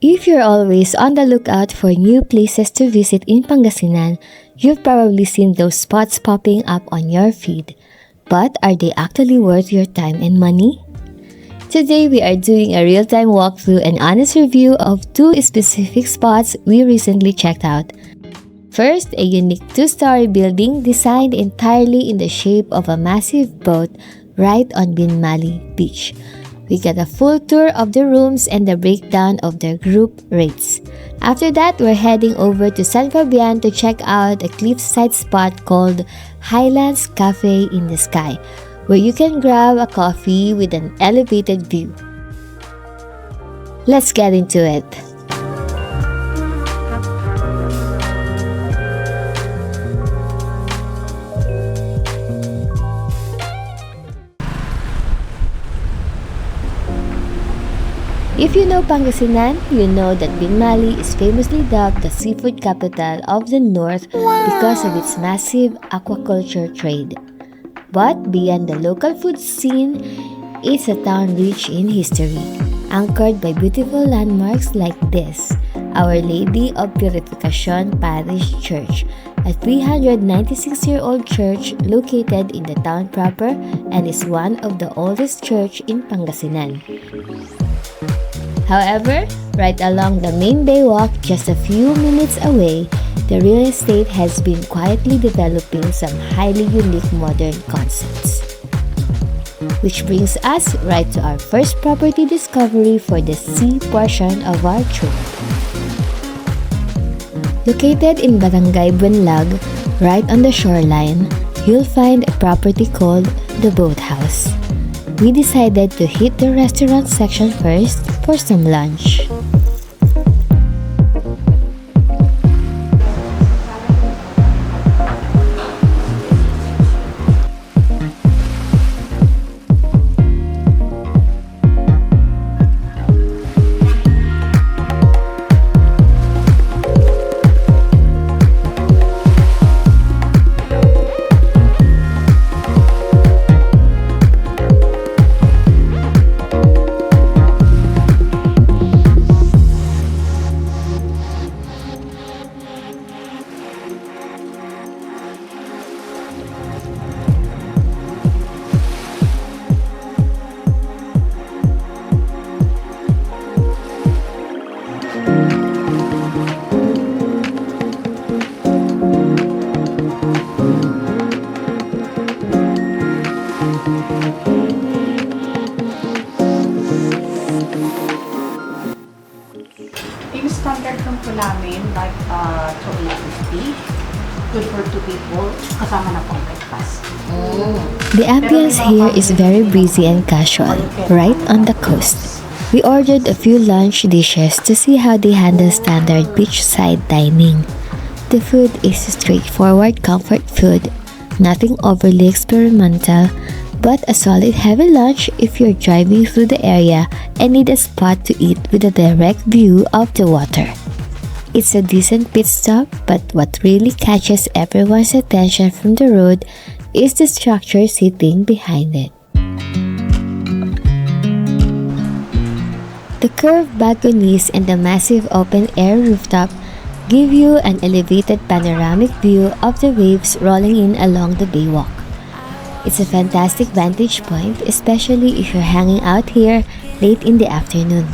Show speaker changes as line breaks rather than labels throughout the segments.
If you're always on the lookout for new places to visit in Pangasinan, you've probably seen those spots popping up on your feed. But are they actually worth your time and money? Today we are doing a real-time walkthrough and honest review of two specific spots we recently checked out. First, a unique two-story building designed entirely in the shape of a massive boat right on Binmaley Beach. We got a full tour of the rooms and the breakdown of their group rates. After that, we're heading over to San Fabian to check out a cliffside spot called Highlands Cafe in the Sky, where you can grab a coffee with an elevated view. Let's get into it. If you know Pangasinan, you know that Binmaley is famously dubbed the seafood capital of the north because of its massive aquaculture trade. But beyond the local food scene, it's a town rich in history, anchored by beautiful landmarks like this, Our Lady of Purificación Parish Church, a 396-year-old church located in the town proper and is one of the oldest church in Pangasinan. However, right along the main Baywalk, just a few minutes away, the real estate has been quietly developing some highly unique modern concepts. Which brings us right to our first property discovery for the sea portion of our tour. Located in Barangay Buenlag, right on the shoreline, you'll find a property called the BoatHouse. We decided to hit the restaurant section first for some lunch.
Yung standard room po namin, like 250, good for 2 people, kasama na pong breakfast.
The ambience here is very breezy and casual, right on the coast. We ordered a few lunch dishes to see how they handle standard beachside dining. The food is straightforward comfort food, nothing overly experimental, but a solid heavy lunch if you're driving through the area and need a spot to eat with a direct view of the water. It's a decent pit stop, but what really catches everyone's attention from the road is the structure sitting behind it. The curved balconies and the massive open-air rooftop give you an elevated panoramic view of the waves rolling in along the Baywalk. It's a fantastic vantage point, especially if you're hanging out here late in the afternoon.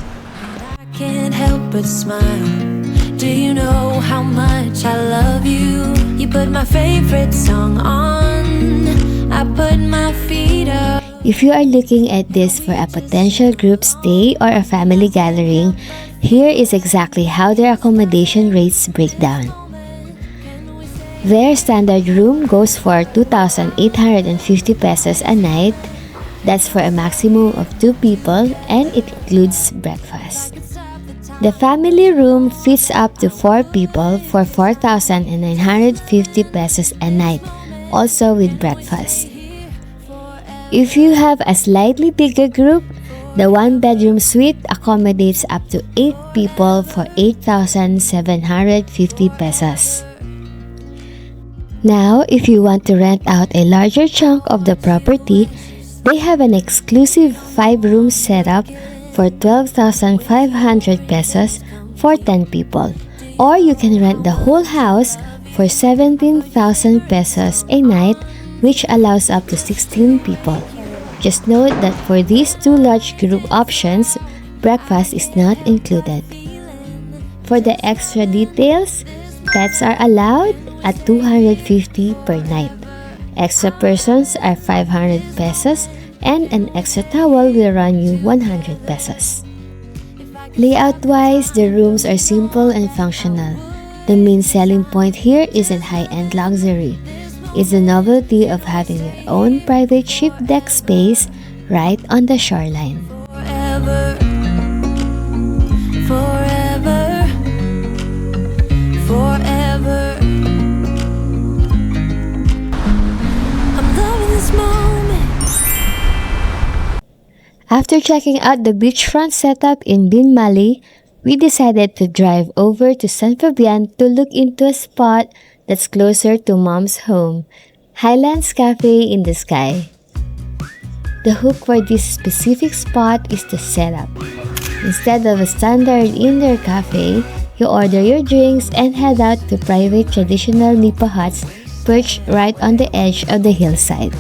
I can't help but smile. Do you know how much I love you? You put my favorite song on. I put my feet up.
If you are looking at this for a potential group stay or a family gathering, here is exactly how their accommodation rates break down. Their standard room goes for 2,850 pesos a night. That's for a maximum of 2 people and it includes breakfast. The family room fits up to 4 people for 4,950 pesos a night, also with breakfast. If you have a slightly bigger group, the 1-bedroom suite accommodates up to 8 people for 8,750 pesos. Now, if you want to rent out a larger chunk of the property, they have an exclusive 5-room setup for 12,500 pesos for 10 people. Or you can rent the whole house for 17,000 pesos a night, which allows up to 16 people. Just note that for these two large group options, breakfast is not included. For the extra details, pets are allowed at 250 per night. Extra persons are 500 pesos and an extra towel will run you 100 pesos. Layout-wise, the rooms are simple and functional. The main selling point here isn't high-end luxury. It's the novelty of having your own private ship deck space right on the shoreline.
Forever, forever, forever. I'm loving this moment.
After checking out the beachfront setup in Binmaley, we decided to drive over to San Fabian to look into a spot that's closer to Mom's home, Highlands Cafe in the Sky. The hook for this specific spot is the setup. Instead of a standard indoor cafe, you order your drinks and head out to private traditional nipa huts perched right on the edge of the hillside.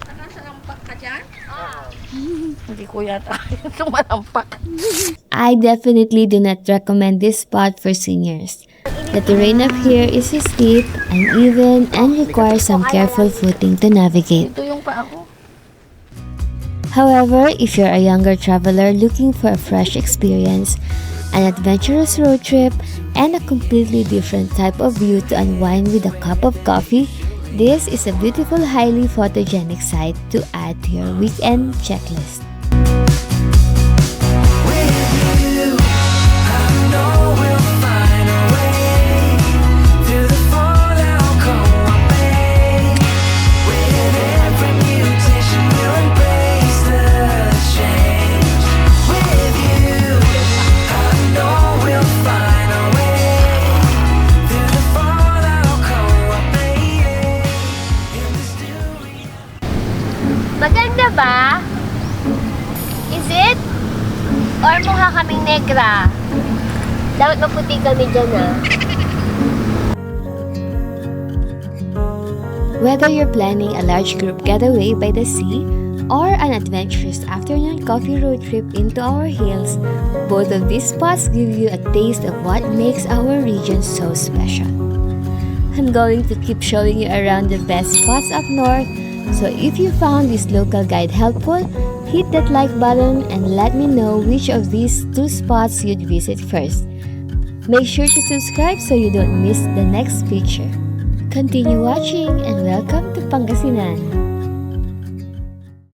Nakasalampak ka dyan? Hindi ko yata sumalampak.
I definitely do not recommend this spot for seniors. The terrain up here is steep, uneven, and requires some careful footing to navigate.
Ito yung pa ako.
However, if you're a younger traveler looking for a fresh experience, an adventurous road trip, and a completely different type of view to unwind with a cup of coffee, this is a beautiful, highly photogenic site to add to your weekend checklist.
Maganda ba? Is it? Or mukha kaming negra? Dapat maputi kami dyan
Whether you're planning a large group getaway by the sea or an adventurous afternoon coffee road trip into our hills, both of these spots give you a taste of what makes our region so special. I'm going to keep showing you around the best spots up north, so if you found this local guide helpful, hit that like button and let me know which of these two spots you'd visit first. Make sure to subscribe so you don't miss the next feature. Continue watching and welcome to Pangasinan!